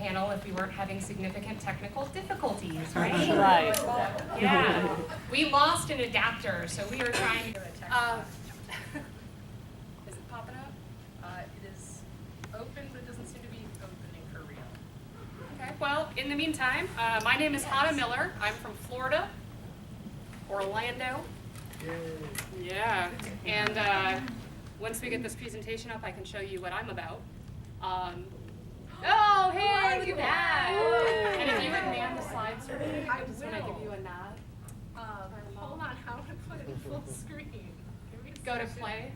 panel if we weren't having significant technical difficulties, right? Right. Yeah. We lost an adapter, so we are trying to... Is it popping up? It is open, but it doesn't seem to be opening for real. Okay, well, in the meantime, my name is Hannah Miller. I'm from Florida, Orlando. Yeah, and once we get this presentation up, I can show you what I'm about. Oh, hey, look at that! And if you would man the slides for me, just when I give you a nod. Hold on, how to put it full screen? Go to play.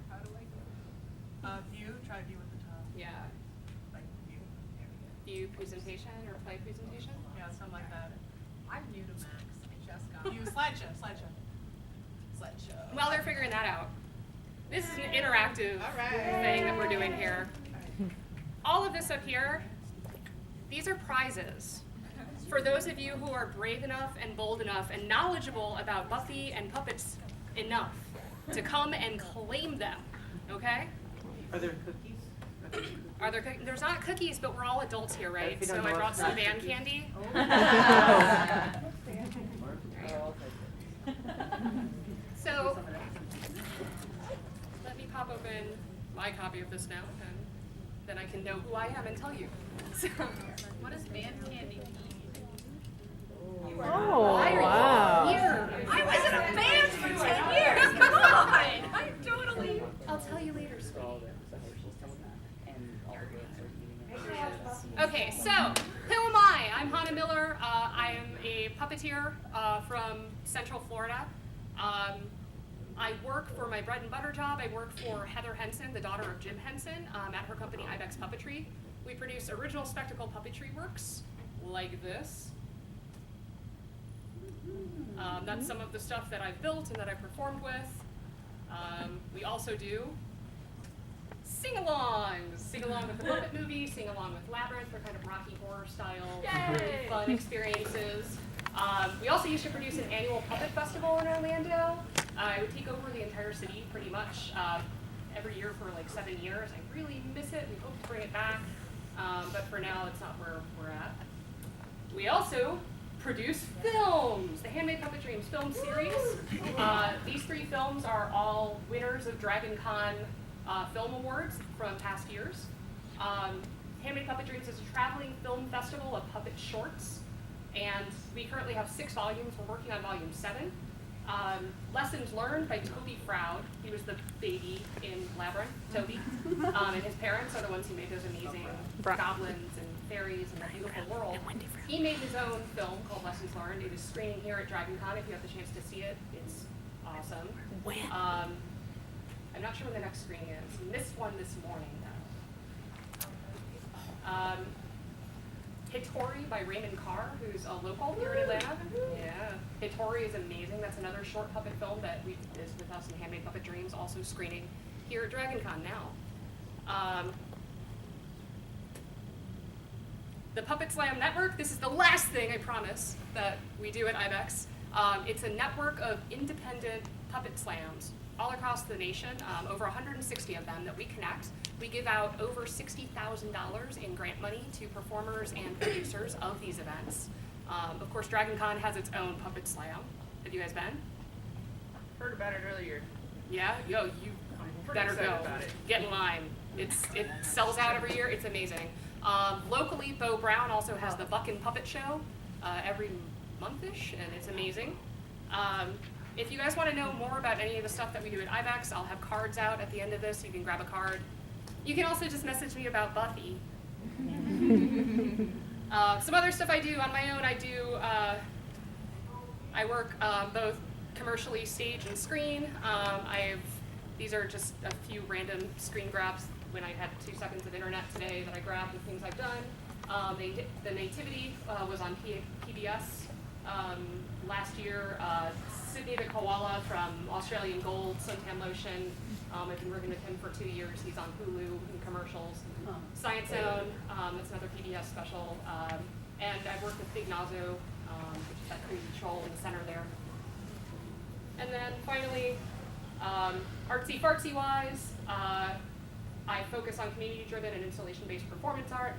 How do I go? View, try view at the top. Yeah. Like view. There we go. View presentation or play presentation. Yeah, something like that. I'm new to Max. I just got view slideshow. While they're figuring that out, this is an interactive thing that we're doing here. All of this up here, these are prizes for those of you who are brave enough and bold enough and knowledgeable about Buffy and puppets enough to come and claim them, okay? Are there cookies? Are there cookies? There's not cookies, but we're all adults here, right? So I brought some band candy. So, let me pop open my copy of this now, and then I can know who I am and tell you. So, What does band candy mean? Oh, why are wow. you here? I was in a band for 10 years. Come on! I'm totally. I'll tell you later, sweetie. Okay, so who am I? I'm Hannah Miller. I am a puppeteer from Central Florida. I work for my bread and butter job. I work for Heather Henson, the daughter of Jim Henson, at her company Ibex Puppetry. We produce original spectacle puppetry works like this. That's some of the stuff that I've built and that I've performed with. We also do sing-alongs. Sing along with the Puppet movie, sing along with Labyrinth, for kind of Rocky Horror style fun experiences. We also used to produce an annual puppet festival in Orlando. I would take over the entire city pretty much every year for like 7 years. I really miss it. We hope to bring it back, but for now it's not where we're at. We also produce films, the Handmade Puppet Dreams film series. These 3 films are all winners of Dragon Con film awards from past years. Handmade Puppet Dreams is a traveling film festival of puppet shorts, and we currently have 6 volumes. We're working on volume 7. Lessons learned by Toby Froud. He was the baby in Labyrinth, Toby. And his parents are the ones who made those amazing goblins and fairies and the beautiful world. He made his own film called Lessons Learned. It is screening here at Dragon Con. If you have the chance to see it, it's awesome. I'm not sure when the next screening is. We missed one this morning, though. Hittori by Raymond Carr, who's a local here in Atlanta. Yeah. Hittori is amazing. That's another short puppet film that is with us in Handmade Puppet Dreams, also screening here at Dragon Con now. The Puppet Slam Network, this is the last thing, I promise, that we do at IBEX. It's a network of independent puppet slams all across the nation, over 160 of them that we connect. We give out over $60,000 in grant money to performers and producers of these events. Of course, Dragon Con has its own puppet slam. Have you guys been? Heard about it earlier. Yeah? Yo, you better go. About it. Get in line. It sells out every year. It's amazing. Locally, Bo Brown also has the Buckin' Puppet Show every month-ish, and it's amazing. If you guys want to know more about any of the stuff that we do at IBEX, I'll have cards out at the end of this. You can grab a card. You can also just message me about Buffy. Some other stuff I do on my own, I work both commercially, stage and screen. These are just a few random screen grabs when I had 2 seconds of internet today that I grabbed of things I've done. The Nativity was on PBS last year. Sydney the Koala from Australian Gold, Suntan Lotion. I've been working with him for 2 years. He's on Hulu in commercials. Science Zone, that's another PBS special. And I've worked with Big Nazo, which is that crazy troll in the center there. And then finally, artsy fartsy wise, I focus on community-driven and installation-based performance art.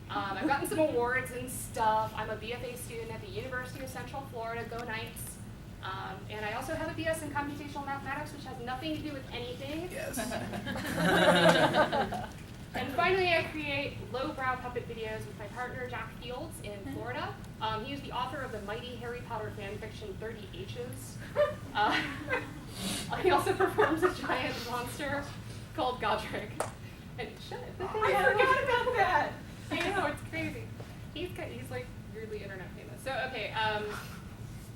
I've gotten some awards and stuff. I'm a BFA student at the University of Central Florida, go Knights. And I also have a BS in computational mathematics, which has nothing to do with anything. Yes. And finally, I create lowbrow puppet videos with my partner, Jack Fields, in Florida. He is the author of the mighty Harry Potter fanfiction, 30 H's. He also performs a giant monster called Godric. And shut it. I forgot about that. I know, it's crazy. He's like weirdly internet famous. So, okay,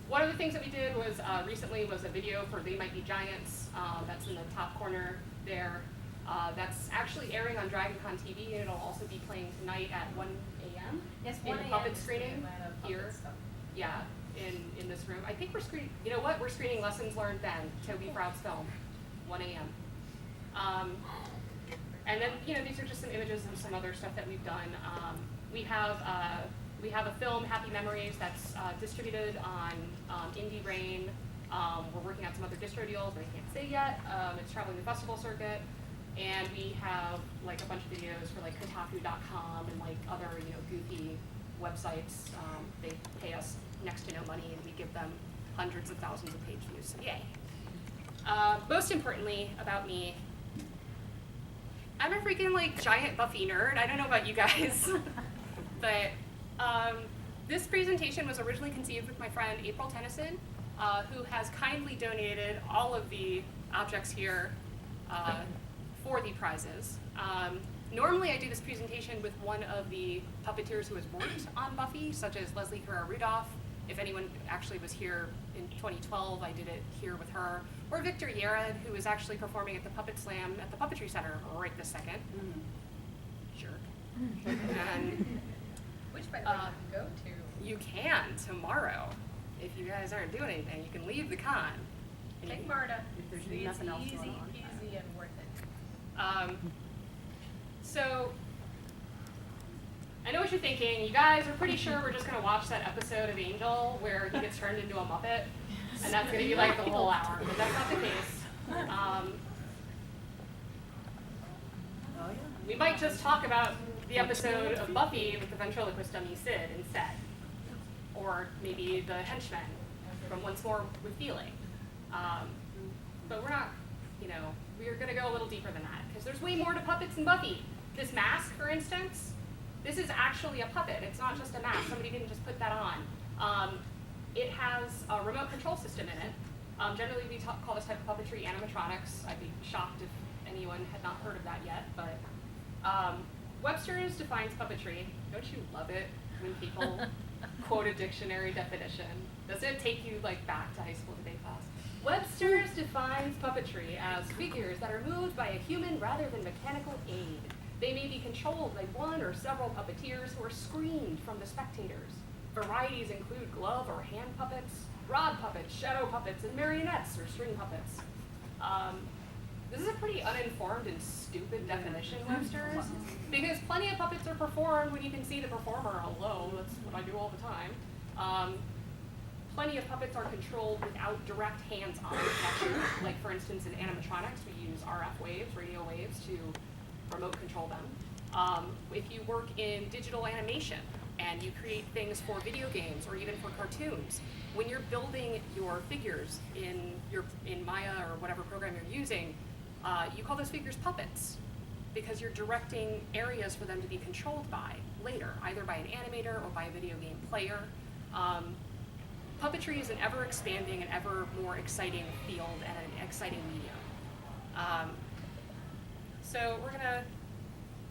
one of the things that we did was recently was a video for They Might Be Giants. That's in the top corner there. That's actually airing on DragonCon TV, and it'll also be playing tonight at 1 a.m. Yes, in 1 the a.m. puppet is the screening Atlanta puppet here. stuff. Yeah, in this room. I think we're screening, you know what? We're screening Lessons Learned Then, Toby Proud's film, 1 a.m. And then, you know, these are just some images of some other stuff that we've done. We have a film, Happy Memories, that's distributed on Indie Rain. We're working on some other distro deals that I can't say yet. It's traveling the festival circuit. And we have like a bunch of videos for like Kotaku.com and like other, you know, goofy websites. They pay us next to no money and we give them hundreds of thousands of page views, so yay. Most importantly about me, I'm a freaking like giant Buffy nerd. I don't know about you guys, but this presentation was originally conceived with my friend April Tennyson, who has kindly donated all of the objects here for the prizes. Normally I do this presentation with one of the puppeteers who has worked on Buffy, such as Leslie Carrera-Rudolph. If anyone actually was here in 2012, I did it here with her. Or Victor Yared, who is actually performing at the Puppet Slam at the Puppetry Center right this second. Jerk. And Which, by the way, you can go to. you can tomorrow. If you guys aren't doing anything, you can leave the con. And you Take can- Marta. If there's It's nothing else easy going on. peasy and worth it. So, I know what you're thinking. You guys are pretty sure we're just going to watch that episode of Angel where he gets turned into a Muppet, and that's going to be like the whole hour, but that's not the case. Oh, yeah. We might just talk about the episode of Buffy with the ventriloquist dummy Sid instead, or maybe the henchman from Once More with Feeling. But we're not, you know, we're going to go a little deeper than that, because there's way more to puppets than Buffy. This mask, for instance, this is actually a puppet. It's not just a mask. Somebody didn't just put that on. It has a remote control system in it. Generally, we call this type of puppetry animatronics. I'd be shocked if anyone had not heard of that yet. But Webster's defines puppetry. Don't you love it when people quote a dictionary definition? Doesn't it take you like back to high school debate class? Webster's defines puppetry as figures that are moved by a human rather than mechanical aid. They may be controlled by one or several puppeteers who are screened from the spectators. Varieties include glove or hand puppets, rod puppets, shadow puppets, and marionettes or string puppets. This is a pretty uninformed and stupid definition, Webster's, because plenty of puppets are performed when you can see the performer. Hello, that's what I do all the time. Plenty of puppets are controlled without direct hands-on connection. Like, for instance, in animatronics, we use RF waves, radio waves, to remote control them. If you work in digital animation and you create things for video games or even for cartoons, when you're building your figures in Maya or whatever program you're using, you call those figures puppets because you're directing areas for them to be controlled by later, either by an animator or by a video game player. Puppetry is an ever-expanding and ever more exciting field and an exciting medium. So we're gonna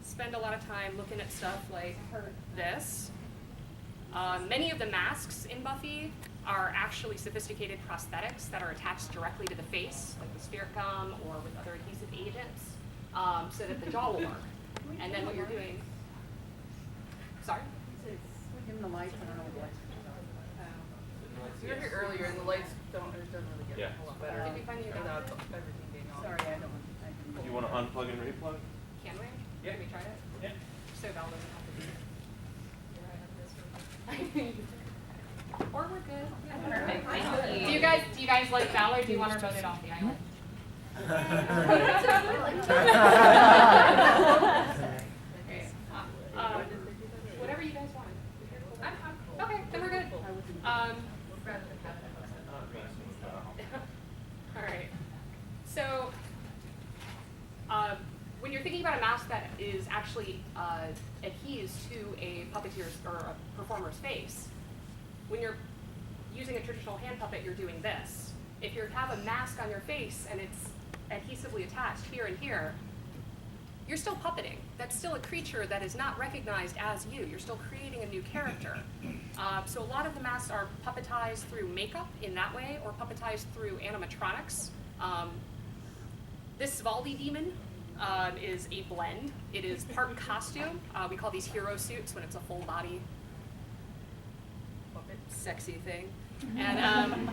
spend a lot of time looking at stuff like this. Many of the masks in Buffy are actually sophisticated prosthetics that are attached directly to the face, like with spirit gum or with other adhesive agents, so that the jaw will work. And then what you're doing, sorry? Give them the lights, I don't know what the lights are. You were here earlier and the lights it doesn't really get a whole lot better Did we find the without adapter? everything being on. Sorry, I don't. You want to unplug and replug? Can we? Yeah. Can we try it? Yeah. So Val doesn't have to be here. Or we're good. Perfect, thank you. Do you guys like Val or do you want her voted off the island? Whatever you guys want. I'm cool. Okay, then we're good. Rather than have that All right. So, when you're thinking about a mask that is actually adheres to a puppeteer's or a performer's face, when you're using a traditional hand puppet, you're doing this. If you have a mask on your face and it's adhesively attached here and here, you're still puppeting. That's still a creature that is not recognized as you. You're still creating a new character. So a lot of the masks are puppetized through makeup in that way, or puppetized through animatronics. This Svaldi demon is a blend. It is part costume. We call these hero suits when it's a full body puppet, sexy thing. And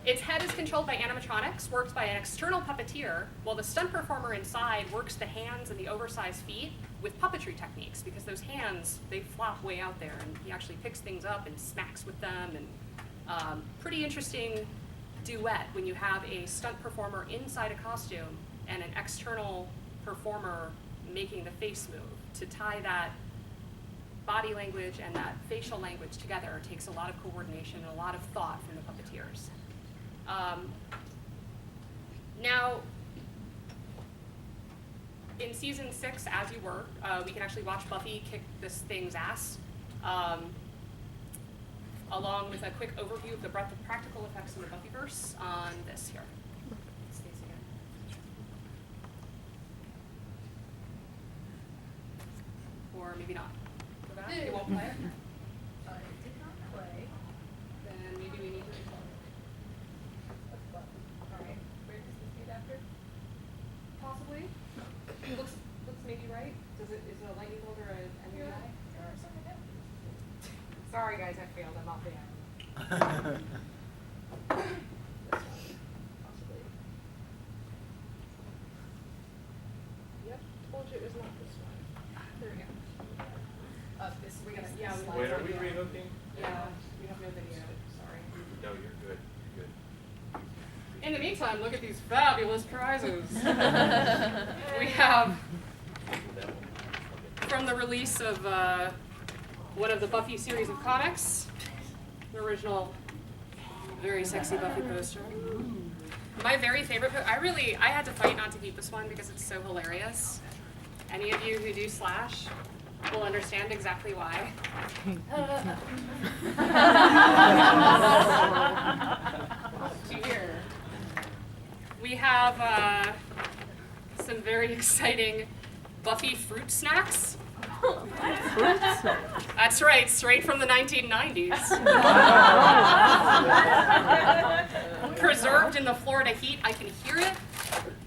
its head is controlled by animatronics, worked by an external puppeteer, while the stunt performer inside works the hands and the oversized feet with puppetry techniques, because those hands, they flop way out there, and he actually picks things up and smacks with them, and pretty interesting duet when you have a stunt performer inside a costume and an external performer making the face move. To tie that body language and that facial language together takes a lot of coordination and a lot of thought from the puppeteers. Now, in season 6, as you were, we can actually watch Buffy kick this thing's ass, along with a quick overview of the breadth of practical effects in the Buffyverse on this here. Stacy again. Or maybe not. Go back. You won't play it? It did not play. Then maybe we need to install it. All right. Where does this get after? Possibly. Looks maybe right. Is it a lightning bolt or an MEI? Or something like that. Sorry guys, I failed. I'm not there. This one, possibly. Yep. Told you it was not this one. There we go. This we gotta Wait, are we re-hooking? Yeah, we have no video. Sorry. No, you're good. You're good. In the meantime, look at these fabulous prizes. We have, from the release of one of the Buffy series of comics, the original very sexy Buffy poster. My very favorite, I had to fight not to keep this one because it's so hilarious. Any of you who do Slash will understand exactly why. Here. We have some very exciting Buffy fruit snacks. That's right, straight from the 1990s. Preserved in the Florida heat, I can hear it.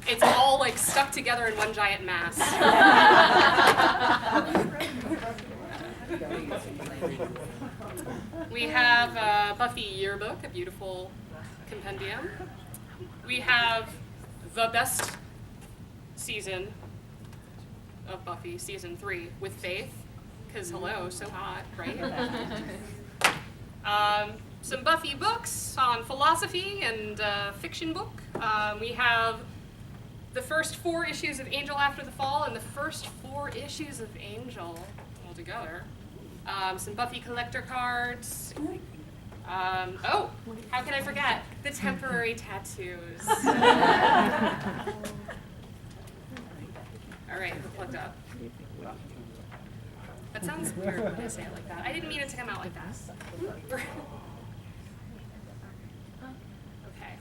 It's all like stuck together in one giant mass. We have Buffy Yearbook, a beautiful compendium. We have the best season of Buffy, season 3, with Faith, because hello, so hot, right? Some Buffy books on philosophy and fiction book. We have the first 4 issues of Angel After the Fall and the first 4 issues of Angel all together. Some Buffy collector cards. Oh, how can I forget? The temporary tattoos. All right, we're plugged up. That sounds weird when I say it like that. I didn't mean it to come out like that. Okay.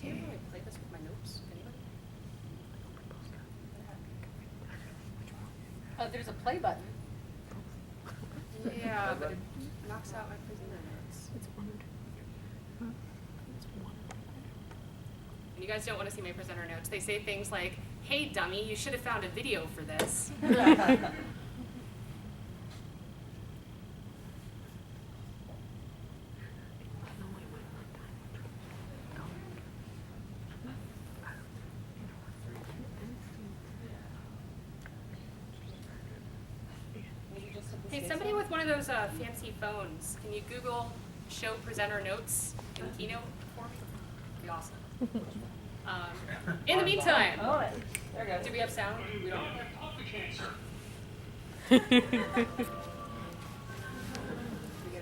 Do you really play this with my notes? Anybody? There's a play button. Yeah, but it knocks out my prisoner notes. And you guys don't want to see my presenter notes. They say things like, "Hey dummy, you should have found a video for this." Hey, somebody with one of those fancy phones, can you Google show presenter notes in Keynote for me? That'd be awesome. In the meantime, There goes. do we have sound? We don't. We get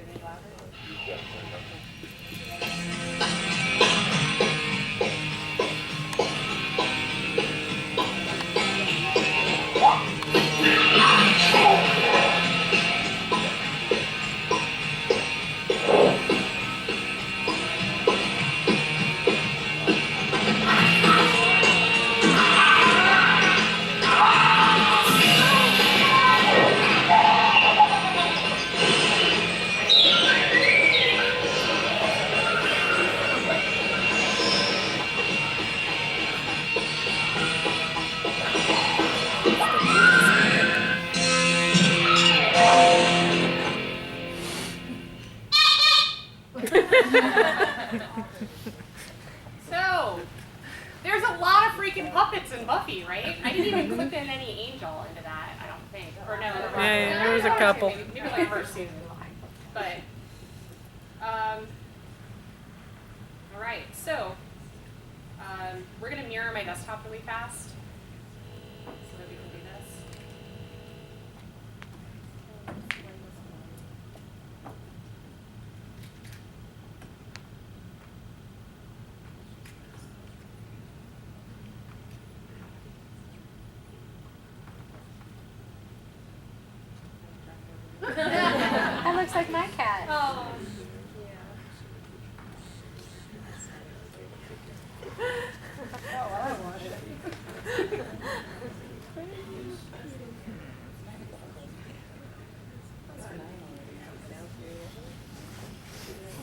it any louder? So, there's a lot of freaking puppets in Buffy, right? I didn't even clip in any Angel into that, I don't think. Or no, Yeah, there was a couple. Maybe like first season. But, all right, so, we're gonna mirror my desktop really fast so that we can do this. That looks like my cat. Oh,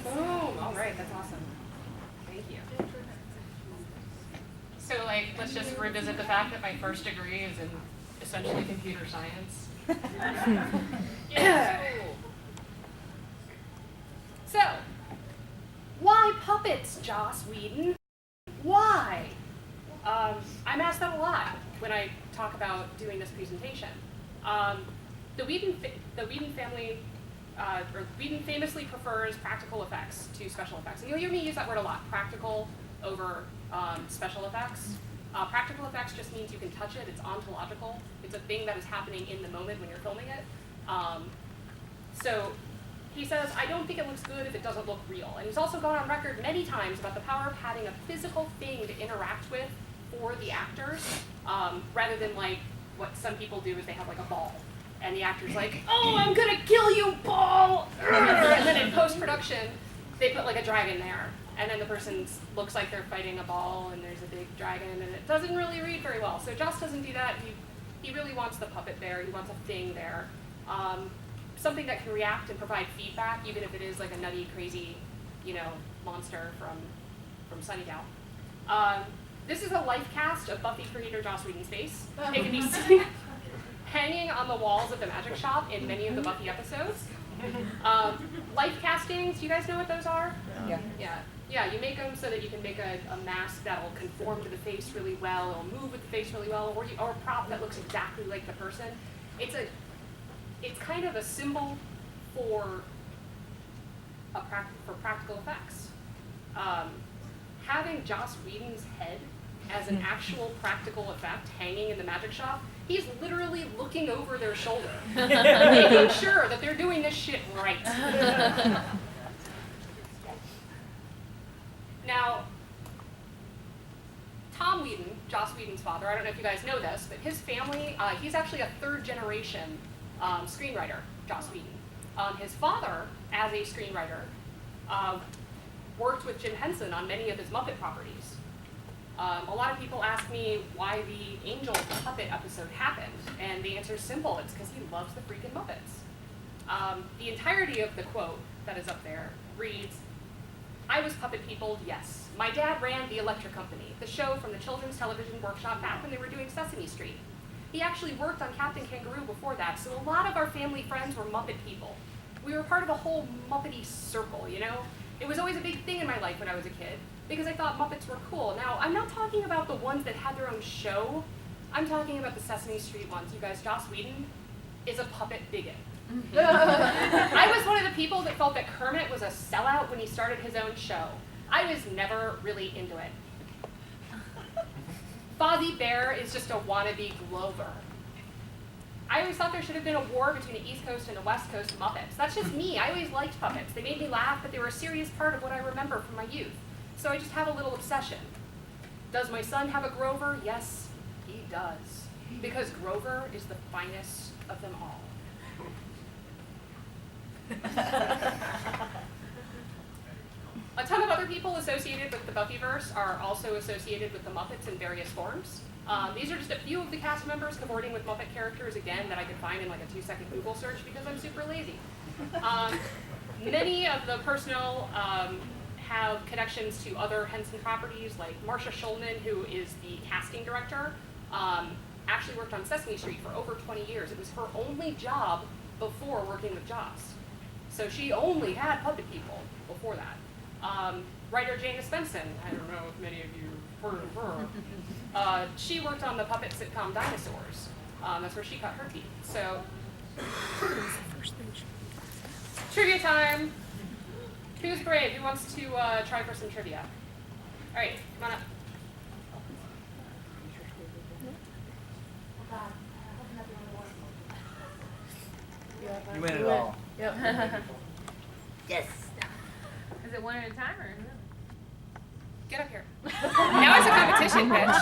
boom! All right, that's awesome. Thank you. So, like, let's just revisit the fact that my first degree is in essentially computer science. Yeah. So, why puppets, Joss Whedon? Why? I'm asked that a lot when I talk about doing this presentation. The Whedon family, or Whedon famously prefers practical effects to special effects. And you'll hear me use that word a lot, practical over special effects. Practical effects just means you can touch it, it's ontological. It's a thing that is happening in the moment when you're filming it. So he says, I don't think it looks good if it doesn't look real. And he's also gone on record many times about the power of having a physical thing to interact with for the actors, rather than like what some people do is they have like a ball. And the actor's like, oh, I'm gonna kill you, ball! And then in post-production, they put like a dragon there. And then the person looks like they're fighting a ball and there's a big dragon and it doesn't really read very well. So Joss doesn't do that. He really wants the puppet there. He wants a thing there. Something that can react and provide feedback, even if it is like a nutty, crazy, monster from Sunnydale. This is a life cast of Buffy creator Joss Whedon's face. It can be seen hanging on the walls of the magic shop in many of the Buffy episodes. Life castings, do you guys know what those are? Yeah, you make them so that you can make a mask that will conform to the face really well, it'll move with the face really well, or a prop that looks exactly like the person. It's kind of a symbol for practical effects. Having Joss Whedon's head as an actual practical effect hanging in the magic shop, he's literally looking over their shoulder, making sure that they're doing this shit right. Now, Tom Whedon, Joss Whedon's father, I don't know if you guys know this, but his family, he's actually a third generation screenwriter, Joss Whedon. His father, as a screenwriter, worked with Jim Henson on many of his Muppet properties. A lot of people ask me why the Angel puppet episode happened, and the answer is simple, it's because he loves the freaking Muppets. The entirety of the quote that is up there reads, I was puppet peopled, yes. My dad ran the Electric Company, the show from the Children's Television Workshop back when they were doing Sesame Street. He actually worked on Captain Kangaroo before that, so a lot of our family friends were Muppet people. We were part of a whole Muppety circle, It was always a big thing in my life when I was a kid, because I thought Muppets were cool. Now, I'm not talking about the ones that had their own show. I'm talking about the Sesame Street ones. You guys, Joss Whedon is a puppet bigot. I was one of the people that felt that Kermit was a sellout when he started his own show. I was never really into it. Fozzie Bear is just a wannabe Glover. I always thought there should have been a war between the East Coast and the West Coast Muppets. That's just me. I always liked puppets. They made me laugh, but they were a serious part of what I remember from my youth. So I just have a little obsession. Does my son have a Grover? Yes, he does. Because Grover is the finest of them all. A ton of other people associated with the Buffyverse are also associated with the Muppets in various forms. These are just a few of the cast members cavorting with Muppet characters, again, that I could find in like a 2-second Google search because I'm super lazy. Many of the personnel have connections to other Henson properties, like Marcia Schulman, who is the casting director, actually worked on Sesame Street for over 20 years. It was her only job before working with Jaws. So she only had puppet people before that. Writer Jane Espenson, I don't know if many of you heard of her. She worked on the puppet sitcom Dinosaurs. That's where she cut her teeth. So, trivia time. Who's brave? Who wants to try for some trivia? All right, come on up. You win it all. Yep. Yes. Is it one at a time or? Get up here. Now it's a competition, bitch.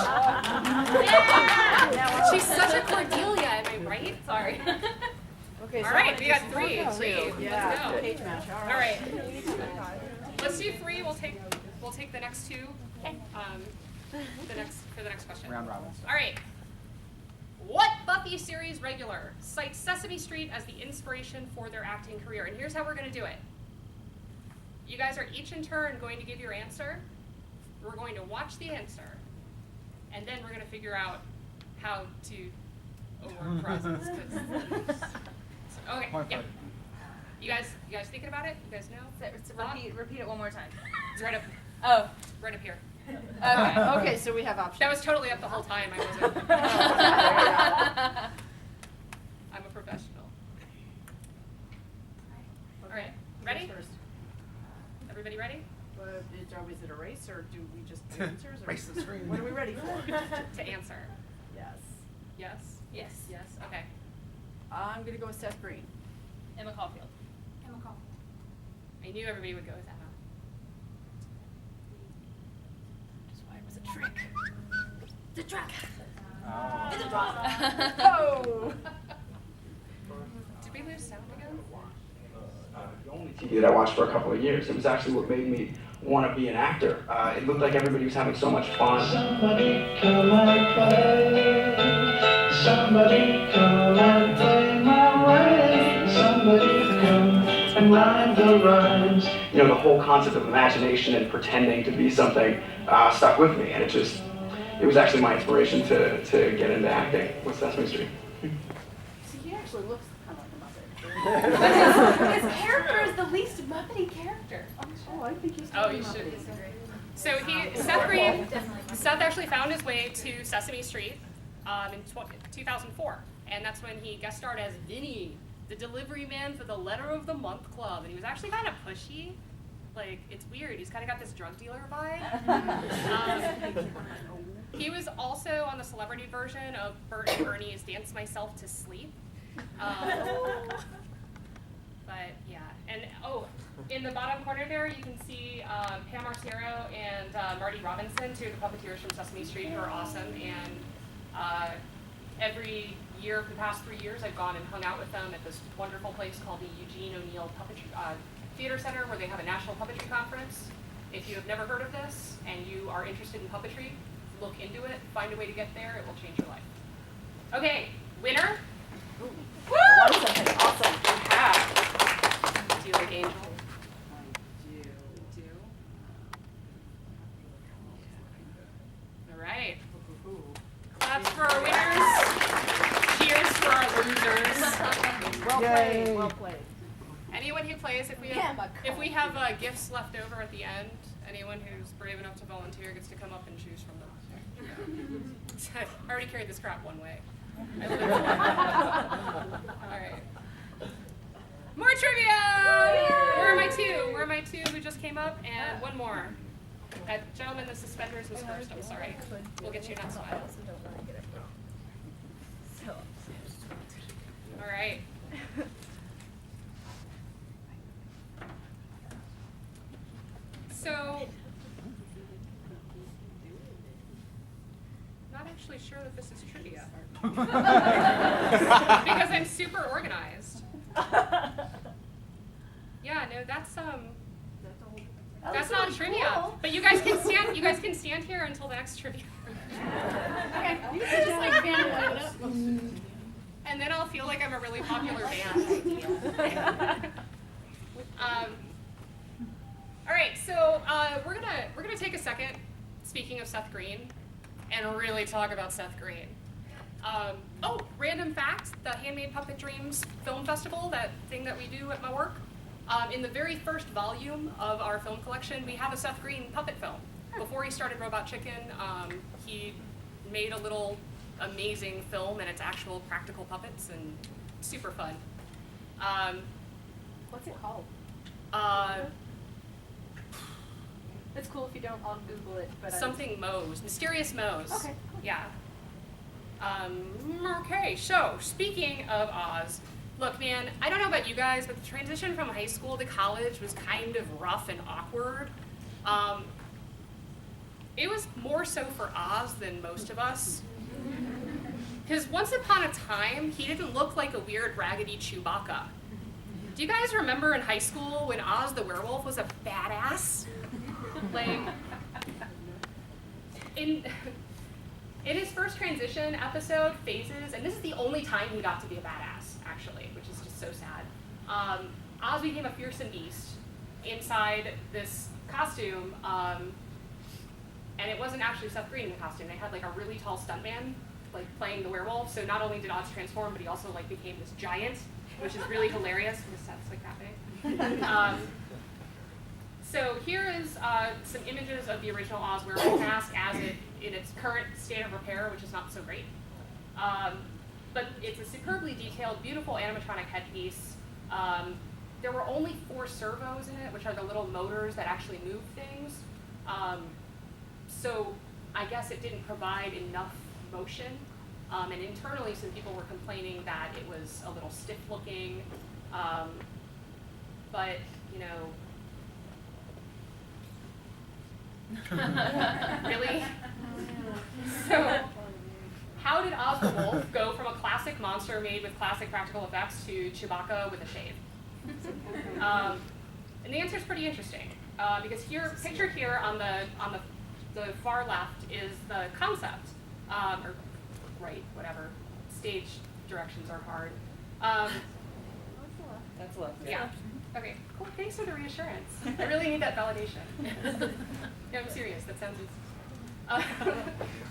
Yeah! She's such a Cordelia, am I right? Sorry. Okay, All right, we got three. Yeah. Let's go. Cage match. All right. Let's do three. We'll take the next two. For the next question. Round robin. All right. What Buffy series regular cites Sesame Street as the inspiration for their acting career? And here's how we're going to do it. You guys are each in turn going to give your answer. We're going to watch the answer. And then we're going to figure out how to award prizes. Okay, yeah. You guys thinking about it? You guys know? Repeat it one more time. It's right up. Oh. Right up here. Okay, so we have options. That was totally up the whole time. I wasn't. I'm a professional. All right, ready? First. Everybody ready? Is it a race or do we just do answers? Or Race the screen. What are we ready for? To answer. Yes. Yes? Yes. Yes, okay. I'm gonna go with Seth Green. Emma Caulfield. Emma Caulfield. I knew everybody would go with Emma. That's why it was a trick. The truck. Oh. It's a drop. Oh! Did we lose sound again? The only TV that I watched for a couple of years. It was actually what made me want to be an actor. It looked like everybody was having so much fun. Somebody come and play. Somebody come and play my way. Somebody come and rhyme the rhymes. You know, the whole concept of imagination and pretending to be something stuck with me, and it was actually my inspiration to get into acting with Sesame Street. See, he actually looks kind of like a His character is the least Muppety character. Muppet. Oh, I think he's Oh, you should. So Seth actually found his way to Sesame Street in 2004, and that's when he guest starred as Vinny, the delivery man for the Letter of the Month Club, and he was actually kind of pushy. Like, it's weird. He's kind of got this drug dealer vibe. He was also on the celebrity version of Bert and Ernie's Dance Myself to Sleep. But yeah, and in the bottom corner there, you can see Pam Marcero and Marty Robinson, two of the puppeteers from Sesame Street, who are awesome. And every year for the past 3 years, I've gone and hung out with them at this wonderful place called the Eugene O'Neill Puppetry Theater Center, where they have a national puppetry conference. If you have never heard of this and you are interested in puppetry, look into it, find a way to get there, it will change your life. Okay, winner. Woo! Won something awesome. You have. Do you like Angel? I do. Do. All right. Claps for our winners. Cheers for our losers. Well played. Well played. Anyone who plays, if we have gifts left over at the end, anyone who's brave enough to volunteer gets to come up and choose from them. I already carried this crap one way. All right. More trivia! Where are my two? Where are my two who just came up? And one more. That gentleman, the suspenders was first. I'm sorry. We'll get you next one. All right. So, not actually sure that this is trivia. Because I'm super organized. Yeah, no, that's not trivia. cool. But you guys can stand here until the next trivia. Okay. You can just like fan it up. And then I'll feel like I'm a really popular band. All right, so we're gonna take a second, speaking of Seth Green, and really talk about Seth Green. Oh, random fact, the Handmade Puppet Dreams Film Festival, that thing that we do at my work, in the very first volume of our film collection, we have a Seth Green puppet film. Before he started Robot Chicken, he made a little amazing film, and it's actual practical puppets, and super fun. What's it called? It's cool if you don't. I'll Google it. But Something Moe's, Mysterious Moe's. Okay. Yeah. Okay, so speaking of Oz, look, man, I don't know about you guys, but the transition from high school to college was kind of rough and awkward. It was more so for Oz than most of us. Because once upon a time, he didn't look like a weird, raggedy Chewbacca. Do you guys remember in high school when Oz the werewolf was a badass? Like, in his first transition episode, Phases, and this is the only time he got to be a badass, actually, which is just so sad. Oz became a fearsome beast inside this costume, and it wasn't actually Seth Green in the costume. They had like a really tall stuntman, like playing the werewolf. So not only did Oz transform, but he also like became this giant, which is really hilarious because Seth's like that big. So here is some images of the original Oz werewolf mask as it in its current state of repair, which is not so great. But it's a superbly detailed, beautiful animatronic headpiece. There were only 4 servos in it, which are the little motors that actually move things. So I guess it didn't provide enough motion. And internally, some people were complaining that it was a little stiff looking. But, you know, really? So, how did Oz the Wolf go from a classic monster made with classic practical effects to Chewbacca with a shave? And the answer is pretty interesting, because here, pictured here on the far left is the concept, or right, whatever. Stage directions are hard. That's left. Yeah. Okay, cool. Thanks for the reassurance. I really need that validation. No, I'm serious. That sounds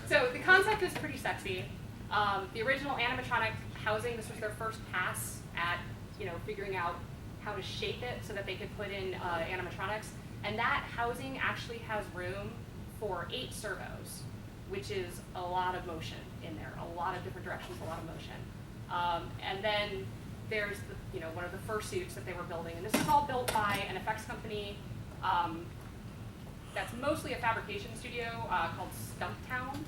so the concept is pretty sexy. The original animatronic housing, this was their first pass at, you know, figuring out how to shape it so that they could put in animatronics. And that housing actually has room for 8 servos, which is a lot of motion in there, a lot of different directions, a lot of motion. And then there's the, you know, one of the fursuits that they were building, and this is all built by an effects company that's mostly a fabrication studio called Stumptown,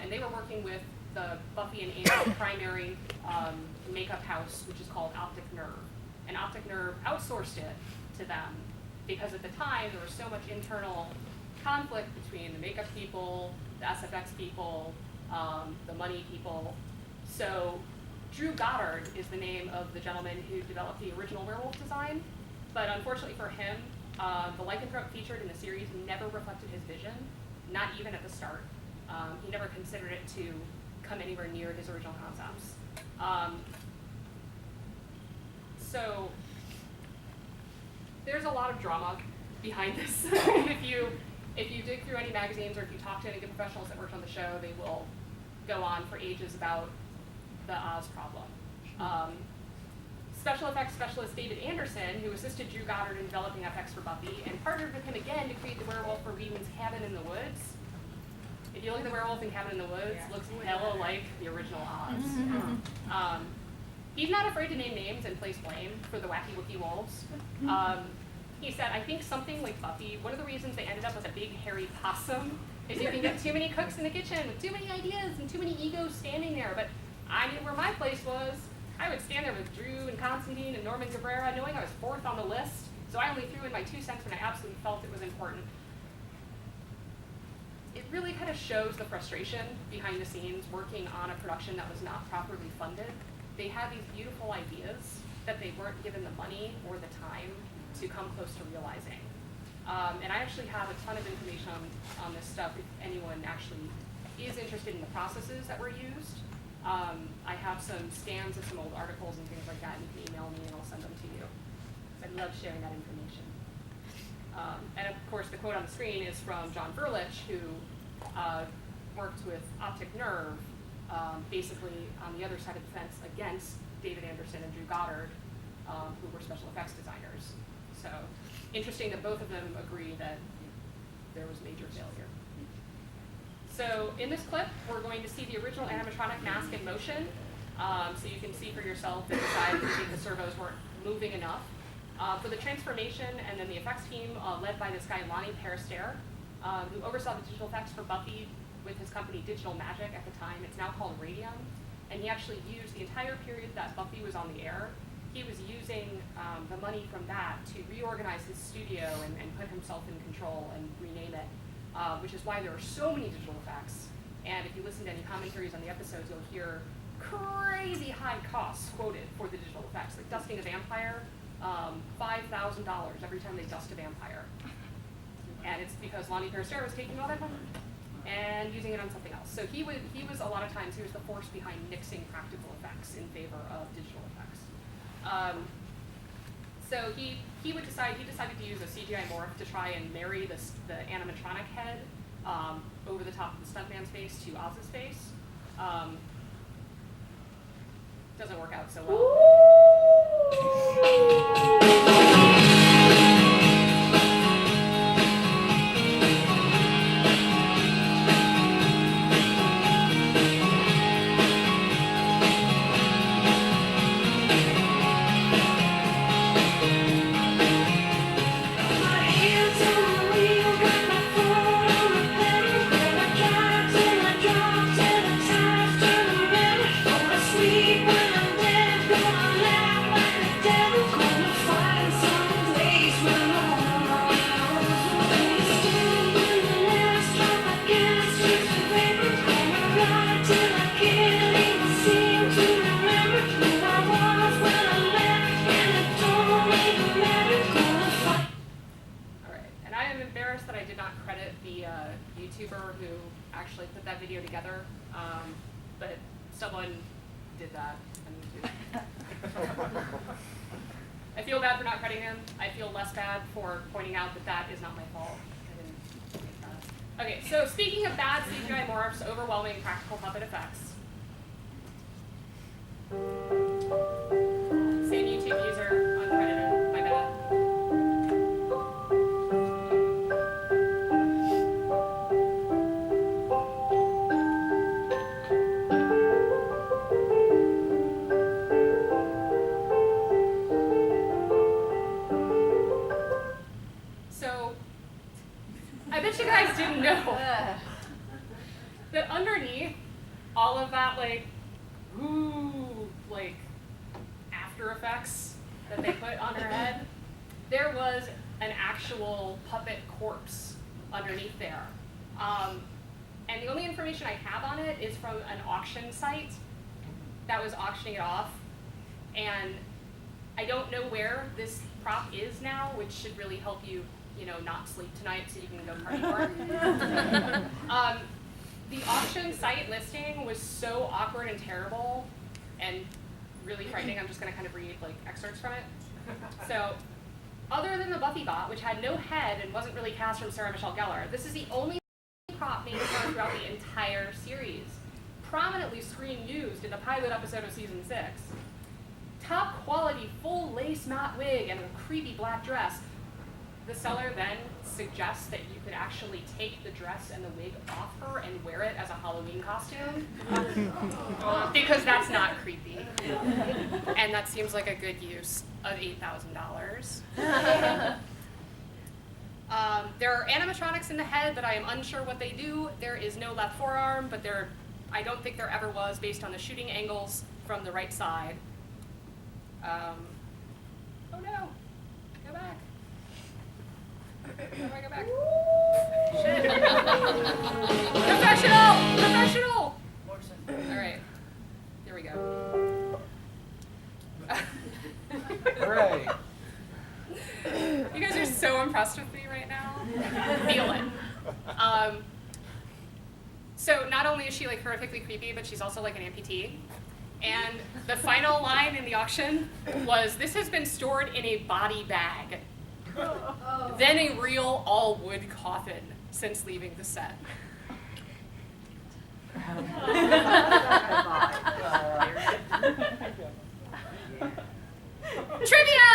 and they were working with the Buffy and Angel primary makeup house, which is called Optic Nerve, and Optic Nerve outsourced it to them because at the time there was so much internal conflict between the makeup people, the SFX people, the money people. So Drew Goddard is the name of the gentleman who developed the original werewolf design, but unfortunately for him, the lycanthrope featured in the series never reflected his vision, not even at the start. He never considered it to come anywhere near his original concepts. So there's a lot of drama behind this. If you dig through any magazines or if you talk to any of the professionals that worked on the show, they will go on for ages about the Oz problem. Special effects specialist David Anderson, who assisted Drew Goddard in developing FX for Buffy, and partnered with him again to create the werewolf for Whedon's Cabin in the Woods. If you look at the werewolf in Cabin in the Woods, it looks hella like the original Oz. He's not afraid to name names and place blame for the wacky Wookiee wolves. He said, I think something like Buffy, one of the reasons they ended up with a big hairy possum is you can get too many cooks in the kitchen with too many ideas and too many egos standing there. But I knew where my place was. I would stand there with Drew and Constantine and Norman Cabrera, knowing I was 4th on the list. So I only threw in my 2 cents when I absolutely felt it was important. It really kind of shows the frustration behind the scenes working on a production that was not properly funded. They had these beautiful ideas that they weren't given the money or the time to come close to realizing. And I actually have a ton of information on this stuff if anyone actually is interested in the processes that were used. I have some scans of some old articles and things like that, and you can email me and I'll send them to you. I love sharing that information. And of course, the quote on the screen is from John Furlich, who worked with Optic Nerve, basically on the other side of the fence against David Anderson and Drew Goddard, who were special effects designers. So interesting that both of them agree that there was major failure. So in this clip, we're going to see the original animatronic mask in motion. So you can see for yourself and decide if you think the servos weren't moving enough. For the transformation and then the effects team led by this guy, Lonnie Perister, who oversaw the digital effects for Buffy with his company Digital Magic at the time. It's now called Radium. And he actually used the entire period that Buffy was on the air. He was using the money from that to reorganize his studio and put himself in control and rename it, which is why there are so many digital effects. And if you listen to any commentaries on the episodes, you'll hear crazy high costs quoted for the digital effects. Like dusting a vampire, $5,000 every time they dust a vampire. And it's because Lonnie Perister was taking all that money and using it on something else. So he was a lot of times, he was the force behind nixing practical effects in favor of digital effects. So he decided to use a CGI morph to try and marry the animatronic head over the top of the stuntman's face to Oz's face. Doesn't work out so well. YouTuber who actually put that video together, but someone did that on YouTube. I feel bad for not crediting him. I feel less bad for pointing out that that is not my fault. I didn't make that. Okay, so speaking of bad CGI morphs, overwhelming practical puppet effects. Same YouTube user, uncredited, my bad. You guys didn't know that underneath all of that, like After Effects that they put on her head, there was an actual puppet corpse underneath there. And the only information I have on it is from an auction site that was auctioning it off. And I don't know where this prop is now, which should really help you not sleep tonight so you can go party more. The auction site listing was so awkward and terrible and really frightening. I'm just going to kind of read excerpts from it. So, other than the Buffy bot, which had no head and wasn't really cast from Sarah Michelle Gellar, this is the only prop made of her throughout the entire series. Prominently screen used in the pilot episode of season 6. Top quality full lace matte wig and a creepy black dress. the seller then suggests that you could actually take the dress and the wig off her and wear it as a Halloween costume. Because that's not creepy. And that seems like a good use of $8,000. There are animatronics in the head, but I am unsure what they do. There is no left forearm, but I don't think there ever was based on the shooting angles from the right side. Oh no, go back. How do I go back? Shit. Professional! All right, here we go. Hooray. You guys are so impressed with me right now. Feel it. So not only is she like horrifically creepy, but she's also like an amputee. And the final line in the auction was, "This has been stored in a body bag, then a real all-wood coffin since leaving the set." Trivia!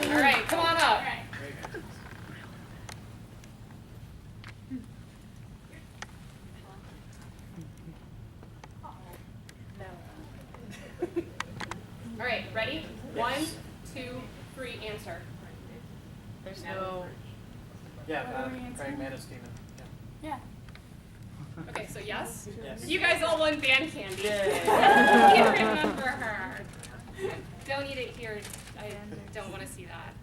All right, come on up. All right, ready? 1, 2, 3, answer. There's no. Yeah, Pragmatic Steven. Yeah. Okay, so yes? Yes. You guys all won band candy. Yay. You remember her. Don't eat it here. I don't want to see that.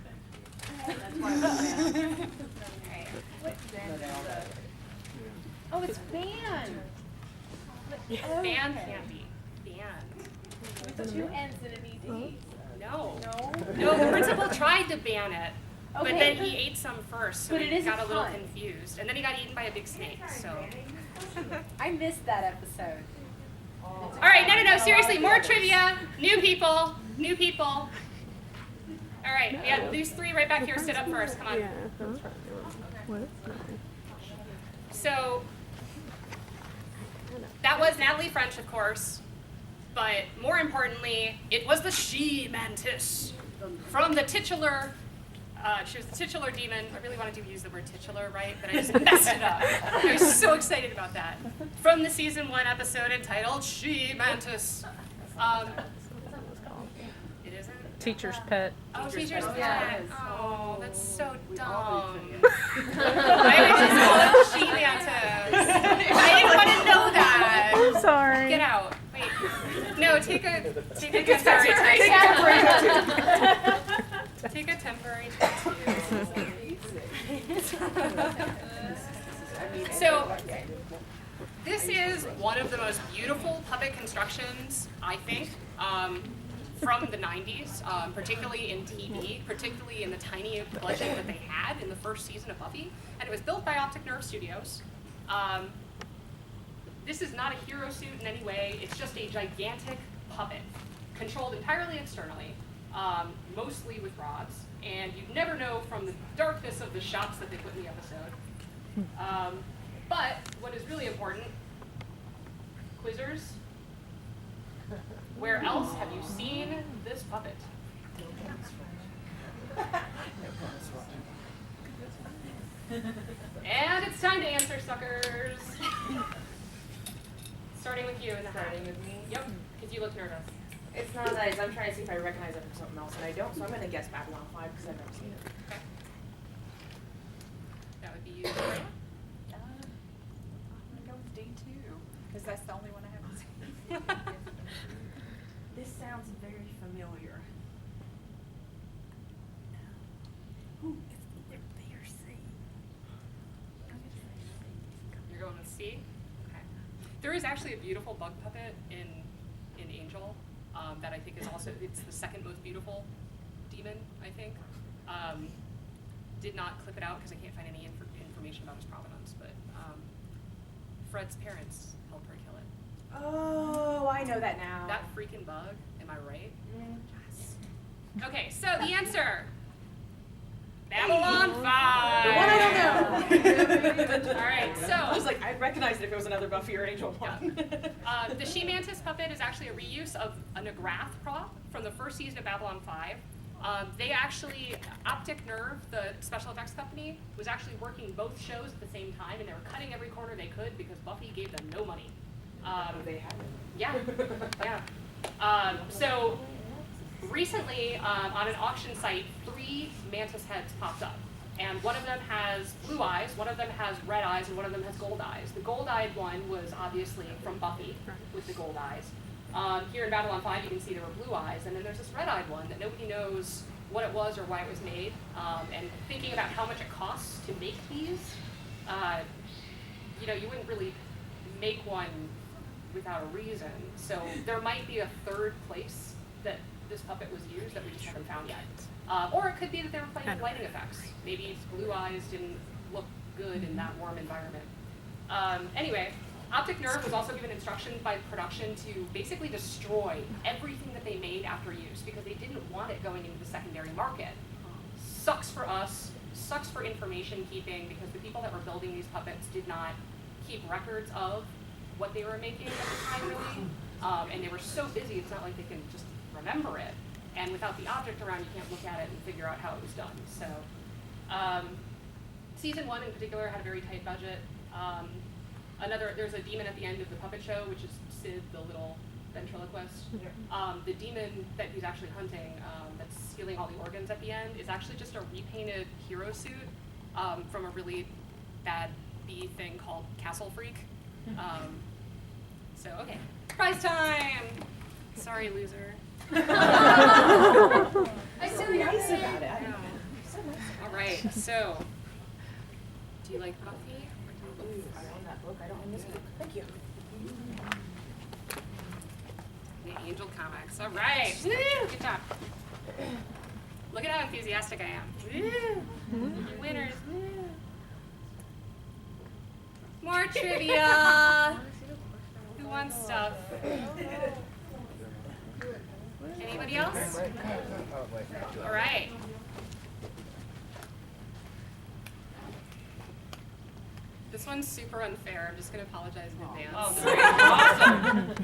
That's why I'm a fan. Alright. Oh, it's band. Band candy. Band. With 2 N's and an ED. No. No? No, the principal tried to ban it. But Okay. then he ate some first, so But it he is a got a little pun. confused. And then he got eaten by a big snake, so. I missed that episode. Alright, no, seriously, more trivia. New people. Alright, we have these 3 right back here. Sit up first, come on. So, that was Natalie French, of course. But more importantly, it was the she-mantis from the titular. She was the titular demon. I really wanted to use the word titular, right? But I just messed it up. I was so excited about that. From the season 1 episode entitled She-Mantis. It isn't? Teacher's pet. Oh, Teacher's Pet. Yes. Oh, that's so dumb. I would just call it She-Mantis. I didn't want to know that. I'm sorry. Get out. Wait. No, take a temporary tattoo. Take a temporary tattoo. So, this is one of the most beautiful puppet constructions, I think, from the 90s, particularly in TV, particularly in the tiny budget that they had in the first season of Buffy. And it was built by Optic Nerve Studios. This is not a hero suit in any way. It's just a gigantic puppet, controlled entirely externally, mostly with rods. And you'd never know from the darkness of the shots that they put in the episode. But what is really important, quizzers, where else have you seen this puppet? And it's time to answer, suckers. Starting with you in the hat. Starting with me? Yep, because you look nervous. It's not that. I'm trying to see if I recognize it from something else, and I don't. So I'm gonna guess Babylon 5 because I've never seen it. Okay. That would be you. Right? I'm gonna go with D2 because that's the only one I haven't seen. This sounds very familiar. You're going with C? Okay. There is actually a beautiful bug puppet in Angel that I think is also, it's the second most beautiful demon, I think. Did not clip it out because I can't find any information about his provenance, but Fred's parents helped her kill it. Oh, I know that now. That freaking bug, am I right? Yes. Okay, so the answer. Babylon 5. The one I don't know. All right, I was so like, I'd recognize it if it was another Buffy or Angel one. the she-mantis puppet is actually a reuse of a Nagrath prop from the first season of Babylon 5. They actually, Optic Nerve, the special effects company, was actually working both shows at the same time, and they were cutting every corner they could because Buffy gave them no money. They had it. Yeah, yeah. So recently, on an auction site, 3 mantis heads popped up. And one of them has blue eyes, one of them has red eyes, and one of them has gold eyes. The gold-eyed one was obviously from Buffy with the gold eyes. Here in Babylon 5, you can see there were blue eyes, and then there's this red-eyed one that nobody knows what it was or why it was made. And thinking about how much it costs to make these, you know, you wouldn't really make one without a reason. So there might be a third place that this puppet was used that we just haven't found yet. Or it could be that they were playing with lighting effects. Maybe blue eyes didn't look good in that warm environment. Anyway, Optic Nerve was also given instructions by production to basically destroy everything that they made after use because they didn't want it going into the secondary market. Sucks for us, sucks for information keeping because the people that were building these puppets did not keep records of what they were making at the time really. And they were so busy, it's not like they can just remember it. And without the object around, you can't look at it and figure out how it was done. So, season 1 in particular had a very tight budget. There's a demon at the end of the puppet show, which is Sid, the little ventriloquist. The demon that he's actually hunting, that's stealing all the organs at the end, is actually just a repainted hero suit from a really bad B thing called Castle Freak. So, okay, prize time! Sorry, loser. I'm so nice about it. All right, so do you like Buffy? Or do you I own that book. I don't own this book. Thank you. the Angel comics? All right, woo, good job. Look at how enthusiastic I am. Woo. Winners. Woo. More trivia. Who wants stuff? Anybody else? All right. This one's super unfair. I'm just going to apologize in advance. Oh, great. Awesome.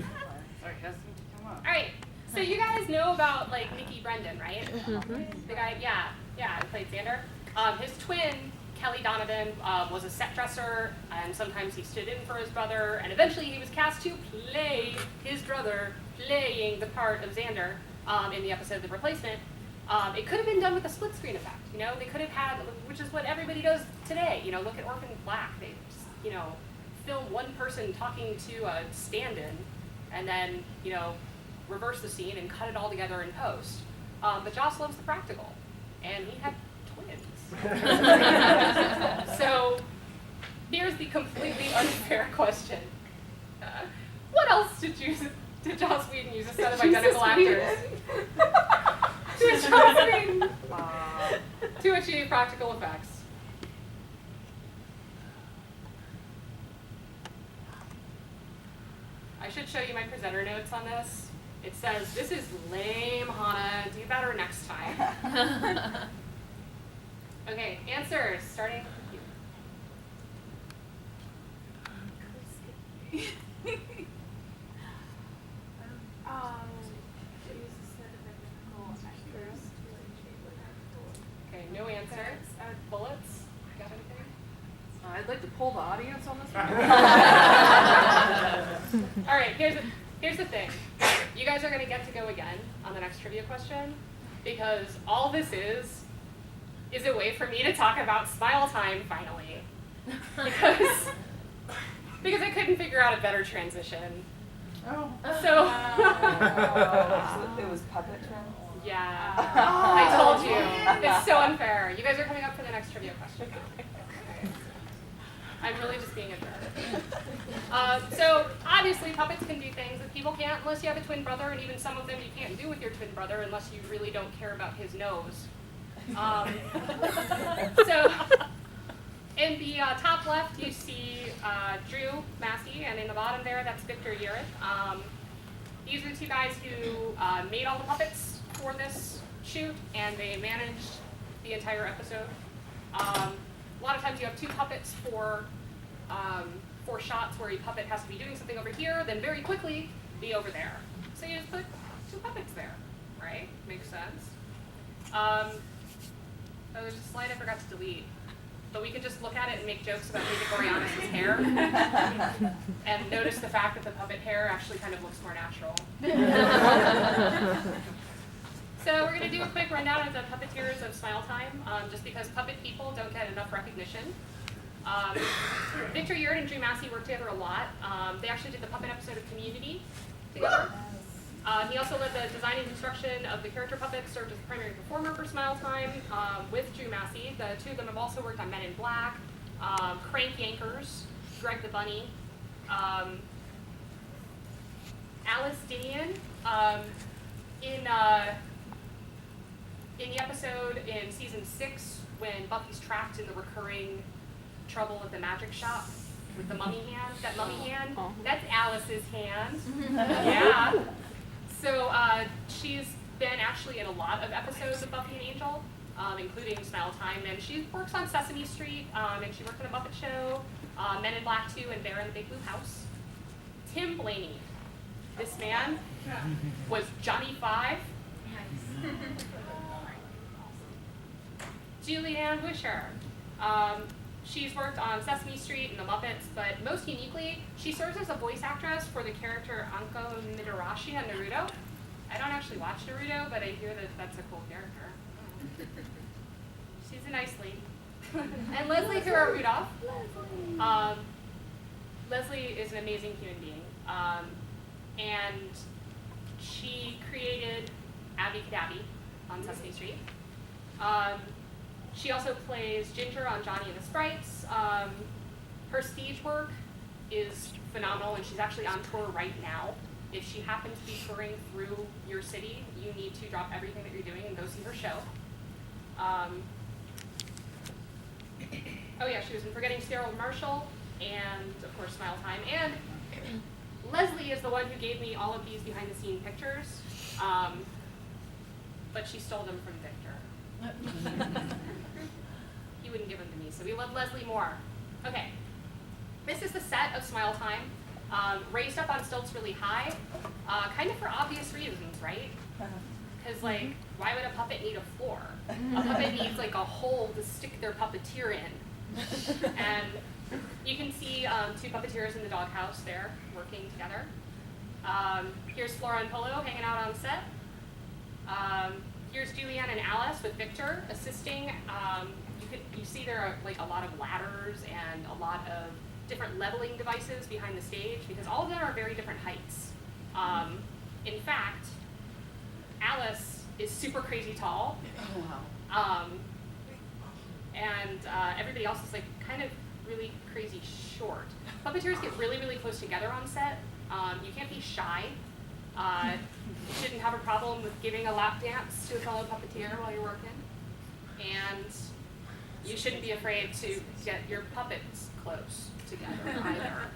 Sorry, has to come up. All right. So you guys know about like Mickey Brendan, right? The guy, who played Xander. His twin, Kelly Donovan, was a set dresser, and sometimes he stood in for his brother, and eventually he was cast to play his brother, playing the part of Xander in the episode The Replacement. It could have been done with a split screen effect, you know? They could have had, which is what everybody does today, you know, look at Orphan Black. They just, you know, film one person talking to a stand-in, and then, you know, reverse the scene and cut it all together in post. But Joss loves the practical, and he had twins. So here's the completely unfair question. What else did Joss Whedon use a set of identical actors to achieve practical effects? I should show you my presenter notes on this. It says, "This is lame, Hannah. Do better next time." Okay, answers, starting with you. Okay, no answers. Bullets? Got anything? I'd like to poll the audience on this one. All right, here's the thing. You guys are going to get to go again on the next trivia question because all this is a way for me to talk about Smile Time finally. Because I couldn't figure out a better transition. Oh. So It was Puppetry. yeah, I told you. It's so unfair. You guys are coming up for the next trivia question. I'm really just being a jerk. So obviously puppets can do things that people can't unless you have a twin brother, and even some of them you can't do with your twin brother unless you really don't care about his nose. So in the top left you see Drew Massey, and in the bottom there that's Victor Yerith. These are the two guys who made all the puppets for this shoot, and they managed the entire episode. A lot of times you have two puppets for shots where a puppet has to be doing something over here, then very quickly be over there. So you just put two puppets there, right? Makes sense. Oh, there's a slide I forgot to delete. But we can just look at it and make jokes about David Boreanaz's hair. And notice the fact that the puppet hair actually kind of looks more natural. So we're going to do a quick rundown of the puppeteers of Smile Time, just because puppet people don't get enough recognition. Victor Yurt and Drew Massey worked together a lot. They actually did the puppet episode of Community together. He also led the design and construction of the character puppets, served as the primary performer for Smile Time with Drew Massey. The two of them have also worked on Men in Black, Crank Yankers, Greg the Bunny, Alice Dinian. In the episode in season 6 when Buffy's trapped in the recurring trouble of the magic shop with the mummy hand, that mummy hand, that's Alice's hand. Yeah. So she's been actually in a lot of episodes of Buffy and Angel, including Smile Time, and she works on Sesame Street, and she worked on a Muppet Show, Men in Black 2, and Bear in the Big Blue House. Tim Blaney, this man was Johnny Five. Julianne Wisher. She's worked on Sesame Street and the Muppets, but most uniquely, she serves as a voice actress for the character Anko Midarashi on Naruto. I don't actually watch Naruto, but I hear that that's a cool character. She's a nice lady. And Leslie Kura Rudolph. Leslie is an amazing human being. And she created Abby Cadabby on Sesame Street. She also plays Ginger on Johnny and the Sprites. Her stage work is phenomenal, and she's actually on tour right now. If she happens to be touring through your city, you need to drop everything that you're doing and go see her show. Oh yeah, she was in Forgetting Sterile Marshall, and of course Smile Time. And Leslie is the one who gave me all of these behind-the-scene pictures, but she stole them from Victor. He wouldn't give them to me, so we love Leslie more. Okay, this is the set of Smile Time, raised up on stilts really high, kind of for obvious reasons, right? Because, like, why would a puppet need a floor? A puppet needs, like, a hole to stick their puppeteer in. And you can see 2 puppeteers in the doghouse there working together. Here's Flora and Polo hanging out on set. Here's Julianne and Alice with Victor assisting. You see there are like a lot of ladders and a lot of different leveling devices behind the stage because all of them are very different heights. In fact, Alice is super crazy tall. And everybody else is like kind of really crazy short. Puppeteers get really, really close together on set. You can't be shy. You shouldn't have a problem with giving a lap dance to a fellow puppeteer while you're working. And you shouldn't be afraid to get your puppets close together either.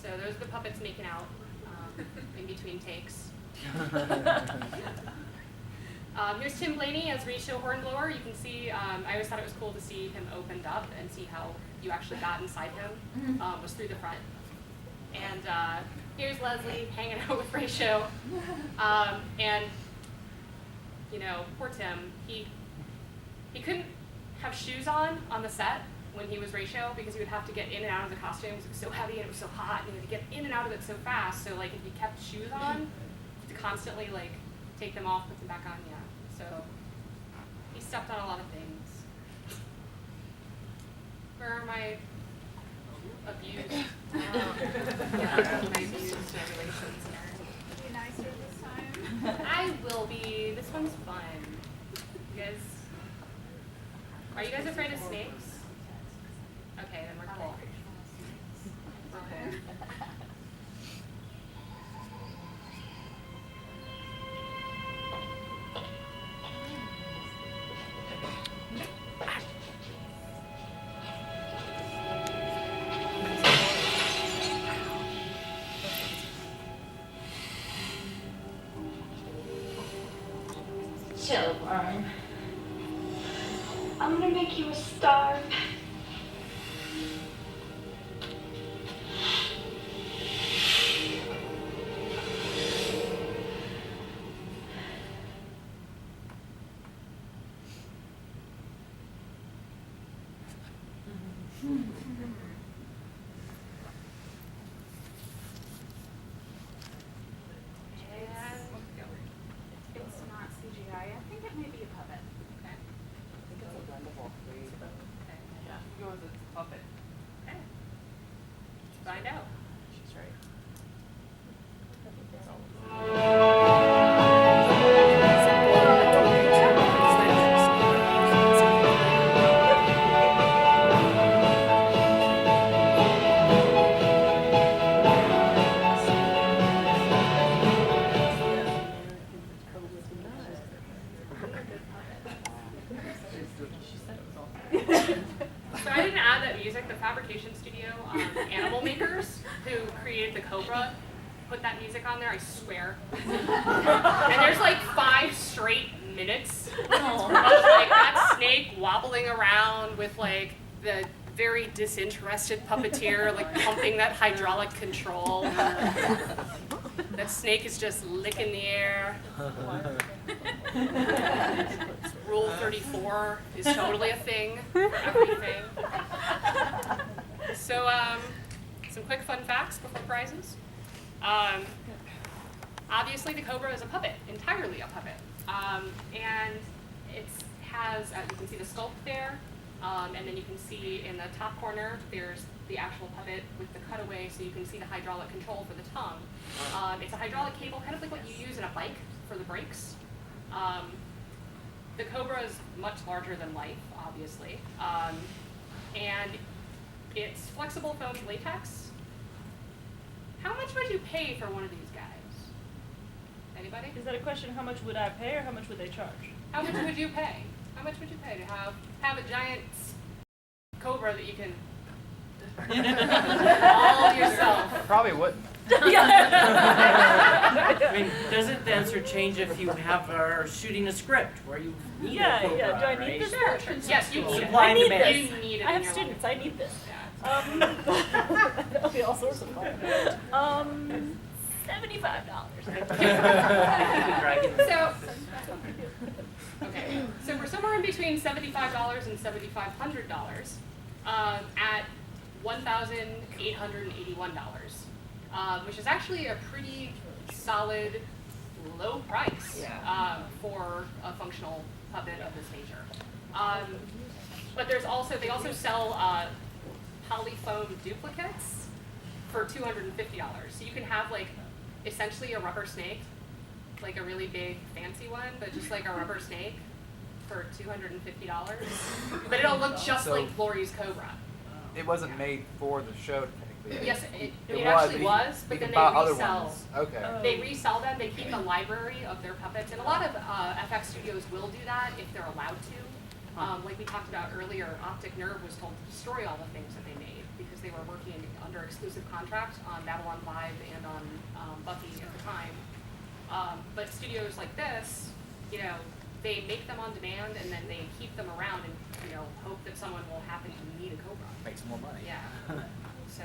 So those are the puppets making out in between takes. Here's Tim Blaney as Risho Hornblower. You can see, I always thought it was cool to see him opened up and see how you actually got inside him, was through the front. And here's Leslie hanging out with Risho. And, you know, poor Tim, he couldn't have shoes on the set when he was Risho because he would have to get in and out of the costumes. It was so heavy and it was so hot and he had to get in and out of it so fast. So, like, if he kept shoes on, to constantly, like, take them off, put them back on, yeah. So he stepped on a lot of things. Where are my abused? Yeah, my abused relations here. Be nicer this time. I will be. This one's fun. You guys, are you guys afraid of snakes? Okay, then we're cool. Okay. Silver, I'm gonna make you a star. It's not CGI. I think it may be a puppet. Okay. I think it's a blend of all three. Okay. Yeah. Yours is puppet. Okay. Find out. She's right. So I didn't add that music. The fabrication studio, Animal Makers, who created the Cobra, put that music on there, I swear. And there's like 5 straight minutes of like that snake wobbling around with like the very disinterested puppeteer like pumping that hydraulic control. That snake is just licking the air. Rule 34 is totally a thing for everything. So, some quick fun facts before prizes. Obviously, the Cobra is a puppet, entirely a puppet. And it has, you can see the sculpt there, and then you can see in the top corner, there's the actual puppet with the cutaway, so you can see the hydraulic control for the tongue. It's a hydraulic cable, kind of like what you use in a bike for the brakes. The Cobra is much larger than life, obviously, and it's flexible foam latex. How much would you pay for one of these guys? Anybody? Is that a question, how much would I pay or how much would they charge? How much would you pay? How much would you pay to have a giant Cobra that you can all yourself? Probably wouldn't. I mean, doesn't the answer change if you are shooting a script where you need a Cobra, Do I need right? this? Sure. Yes, you need it. Supply and demand. You need it I in have your students, life. I need this. Yeah. That'll be all sorts of fun. $75. So, okay, so we're somewhere in between $75 and $7,500 at $1,881, which is actually a pretty solid low price for a functional puppet of this nature. But there's also, they also sell polyfoam duplicates for $250. So you can have like essentially a rubber snake, like a really big fancy one, but just like a rubber snake for $250. But it'll look just So- like Lori's Cobra. It wasn't made for the show technically. Yes, it was, actually but was, you but then can they buy other resell. ones. Okay. They resell them. They keep a library of their puppets, and a lot of FX studios will do that if they're allowed to. Like we talked about earlier, Optic Nerve was told to destroy all the things that they made because they were working under exclusive contract on Babylon 5 and on Buffy at the time. But studios like this, you know, they make them on demand and then they keep them around and, you know, hope that someone will happen to need a Cobra. Make some more money. Yeah. So,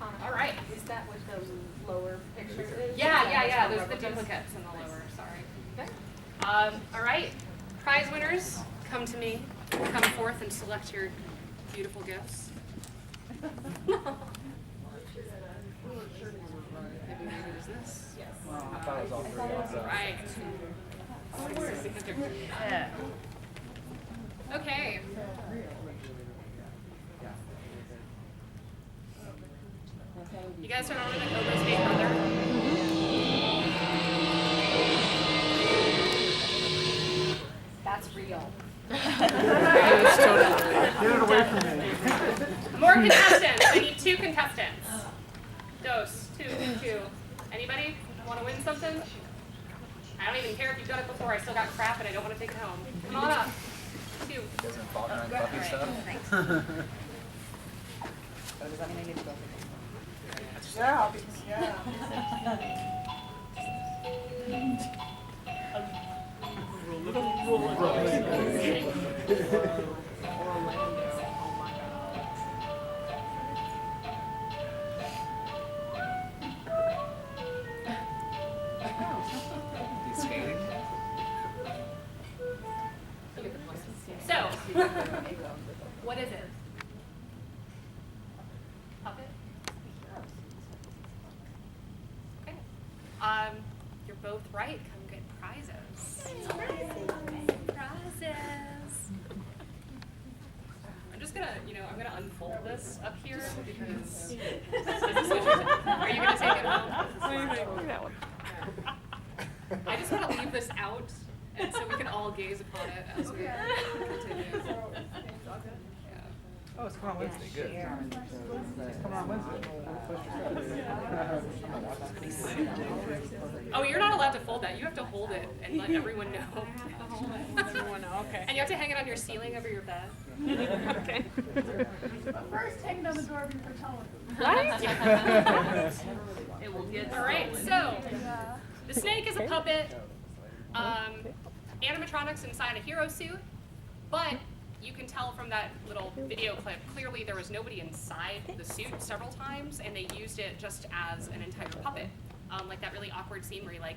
all right. Is that what those lower pictures is? Yeah. Those are the duplicates in the lower. Sorry. Okay. All right. Prize winners, come to me. Come forth and select your beautiful gifts. I thought it was all three of them. Right. Yeah. Okay. You guys remember the Cobra's big brother? That's real. Get it away from me. More contestants. I need 2 contestants. Dose. 2. Anybody want to win something? I don't even care if you've done it before. I still got crap and I don't want to take it home. Come on up. 2. Doesn't fall behind Buffy stuff. He's skating. So, what is it? to unfold this up here because are you going to take it home? I just want to leave this out, and so we can all gaze upon it as we continue. Yeah. Oh, it's come on Wednesday. Good. Come on Wednesday. Oh, you're not allowed to fold that. You have to hold it and let everyone know. Okay. And you have to hang it on your ceiling over your bed. Okay. First, hang it on the door before telling. Right? It will get. All right, so the snake is a puppet, animatronics inside a hero suit, but you can tell from that little video clip, clearly there was nobody inside the suit several times, and they used it just as an entire puppet. Like that really awkward scene where he like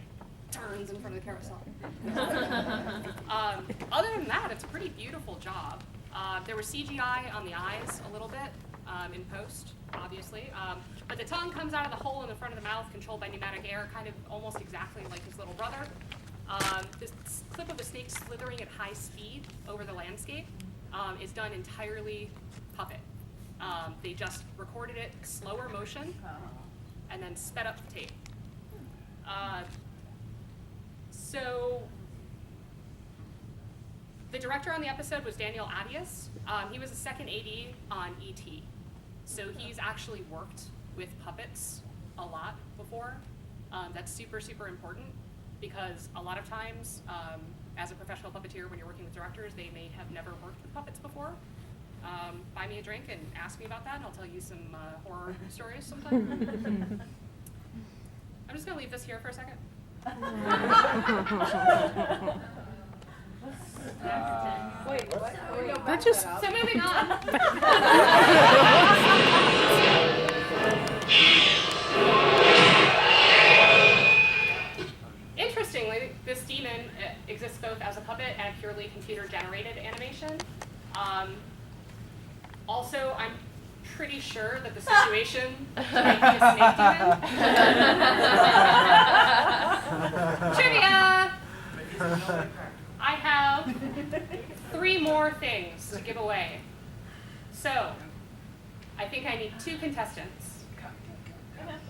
turns in front of the carousel. Other than that, it's a pretty beautiful job. There was CGI on the eyes a little bit in post, obviously, but the tongue comes out of the hole in the front of the mouth, controlled by pneumatic air, kind of almost exactly like his little brother. This clip of the snake slithering at high speed over the landscape is done entirely puppet. They just recorded it slower motion and then sped up the tape. So the director on the episode was Daniel Adias. He was the second AD on E.T. So he's actually worked with puppets a lot before. That's super, super important because a lot of times as a professional puppeteer, when you're working with directors, they may have never worked with puppets before. Buy me a drink and ask me about that, and I'll tell you some horror stories sometime. I'm just going to leave this here for a second. Wait, what? That just. So moving on. Interestingly, this demon exists both as a puppet and a purely computer-generated animation. Also, I'm pretty sure that the situation to make me a snake demon. Trivia! I have 3 more things to give away. So, I think I need 2 contestants.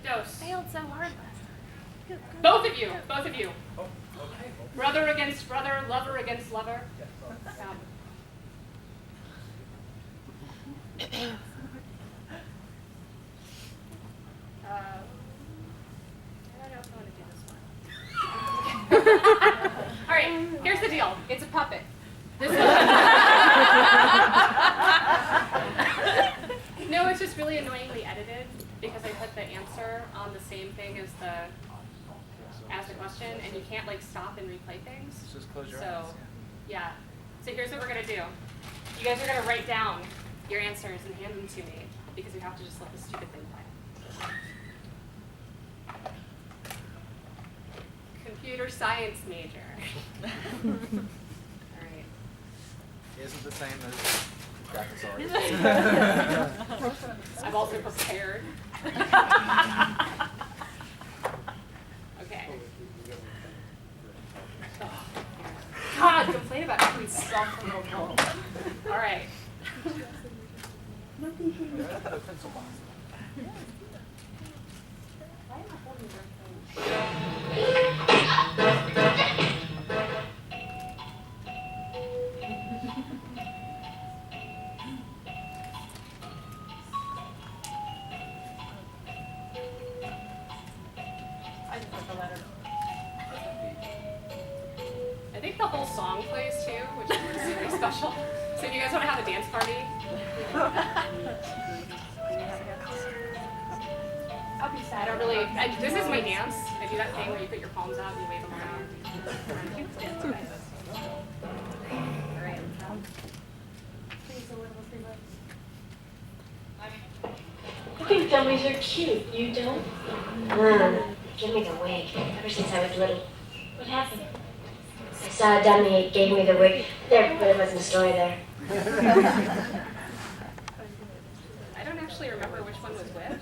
Dose. Failed so hard last Both of you. Brother against brother, lover against lover. I don't know if I want to do this one. All right, here's the deal. It's a puppet. This No, it's just really annoyingly edited because I put the answer on the same thing as the question, and you can't like stop and replay things. Just close your So, eyes. yeah. So here's what we're gonna do. You guys are gonna write down your answers and hand them to me because we have to just let this stupid thing play. Computer science major. All right. Isn't the same as graphics artist. I've also prepared. Okay. God, complain about every self-promote. All right. Why am I holding your phone? I just put the letter. I think the whole song plays too, which is very special. So if you guys want to have a dance party, I'll be sad. I don't really. This is my dance. I do that thing where you put your palms out and you wave them around. All right. I think dummies are cute. You don't? Give me the wig. Ever since I was little. What happened? I saw a dummy, it gave me the wig. There, but it wasn't a story there. I don't actually remember which one was which.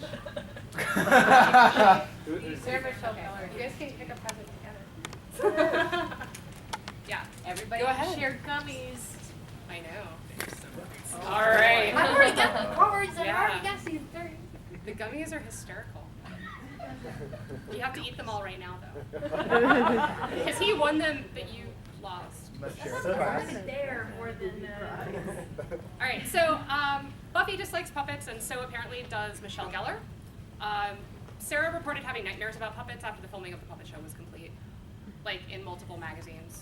Sarah Michelle Okay, Keller. you guys can pick a present together. Yeah, Everybody Go ahead. Share gummies. I know. All right. I've already got the cards and Yeah. I already got season 3. The gummies are hysterical. You have to eat them all right now, though. Because he won them, but you lost. There more than. All right, so Buffy dislikes puppets, and so apparently does Michelle Gellar. Sarah reported having nightmares about puppets after the filming of the puppet show was complete, like in multiple magazines.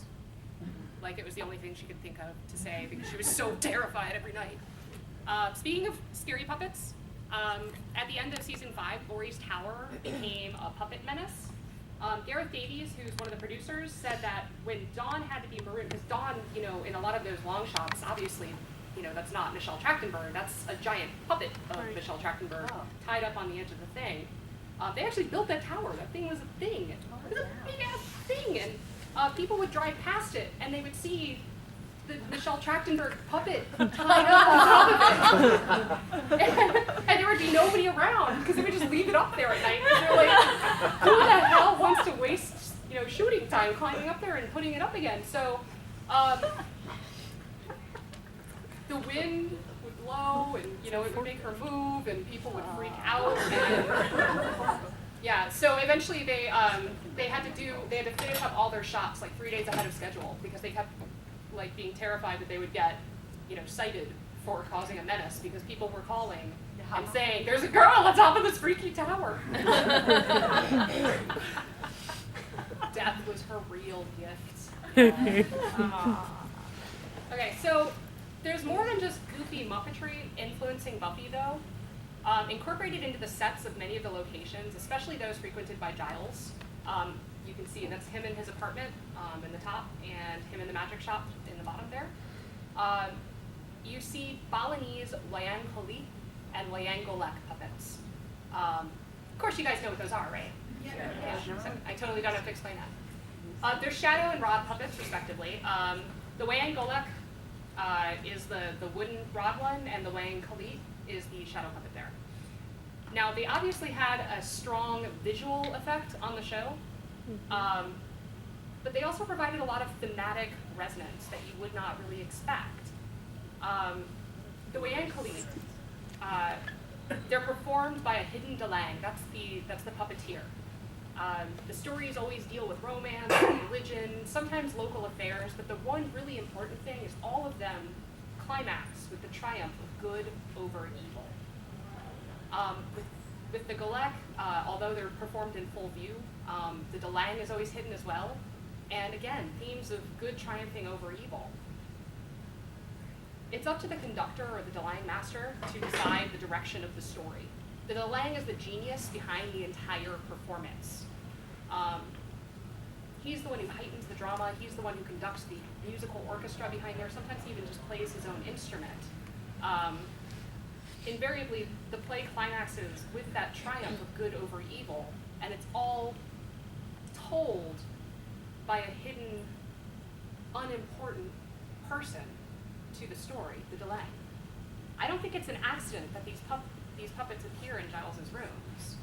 Like it was the only thing she could think of to say because she was so terrified every night. Speaking of scary puppets, at the end of season 5, Laurie's Tower became a puppet menace. Gareth Davies, who's one of the producers, said that when Dawn had to be marooned, because Dawn, you know, in a lot of those long shots, obviously, you know, that's not Michelle Trachtenberg, that's a giant puppet of Michelle Trachtenberg tied up on the edge of the thing. They actually built that tower. That thing was a thing. It was a big-ass thing, and people would drive past it, and they would see the Michelle Trachtenberg puppet tied up on top of it. And there would be nobody around, because they would just leave it up there at night. And they're like, who the hell wants to waste, you know, shooting time climbing up there and putting it up again? So, the wind would blow, and, you know, it would make her move, and people would freak out. And, yeah, so eventually they had to finish up all their shots like 3 days ahead of schedule, because they kept like being terrified that they would get, you know, cited for causing a menace, because people were calling and saying, "There's a girl on top of this freaky tower." Death was her real gift. Okay, so there's more than just goofy Muppetry influencing Buffy, though. Incorporated into the sets of many of the locations, especially those frequented by Giles. You can see that's him in his apartment in the top, and him in the magic shop in the bottom there. You see Balinese Wayang Kali and Wayang Golek puppets. Of course, you guys know what those are, right? Yeah. So I totally don't have to explain that. They're Shadow and Rod puppets, respectively. The Wayang Golek is the wooden rod one, and the Wayang Kali is the shadow puppet there. Now, they obviously had a strong visual effect on the show, but they also provided a lot of thematic resonance that you would not really expect. The Wayang Kali, they're performed by a hidden Delang. That's the puppeteer. The stories always deal with romance, religion, sometimes local affairs, but the one really important thing is all of them climax with the triumph of good over evil. With the Golek, although they're performed in full view, the Delang is always hidden as well. And again, themes of good triumphing over evil. It's up to the conductor or the Delang master to decide the direction of the story. The Delang is the genius behind the entire performance. He's the one who heightens the drama. He's the one who conducts the musical orchestra behind there. Sometimes he even just plays his own instrument. Invariably, the play climaxes with that triumph of good over evil, and it's all told by a hidden, unimportant person to the story, the Delang. I don't think it's an accident that these puppets appear in Giles's rooms.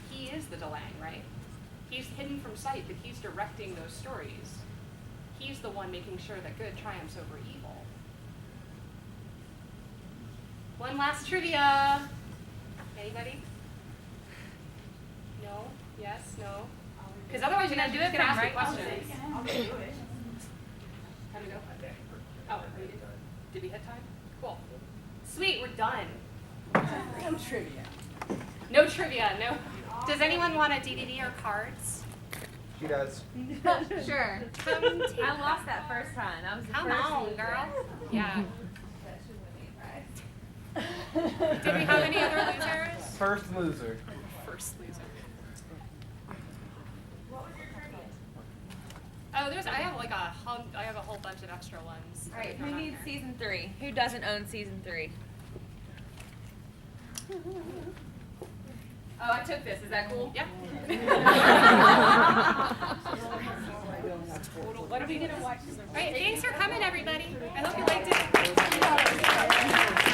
He is the Delang, right? He's hidden from sight, but he's directing those stories. He's the one making sure that good triumphs over evil. One last trivia. Anybody? No? Yes? No? Because otherwise you're going to ask me questions. I'll do it. How'd it go? Oh, we did. Did we hit time? Cool. Sweet, we're done. No trivia. No trivia, no. Does anyone want a DVD or cards? She does. Sure. Come take I lost that first time. I was the Come first on, loser. girl. Yeah. Did we have any other losers? First loser. First loser. Oh, I have a whole bunch of extra ones. All right, who needs season 3? Who doesn't own season 3? Oh, I took this. Is that cool? Yeah. What are we gonna watch? All right, thanks for coming, everybody. I hope you liked it.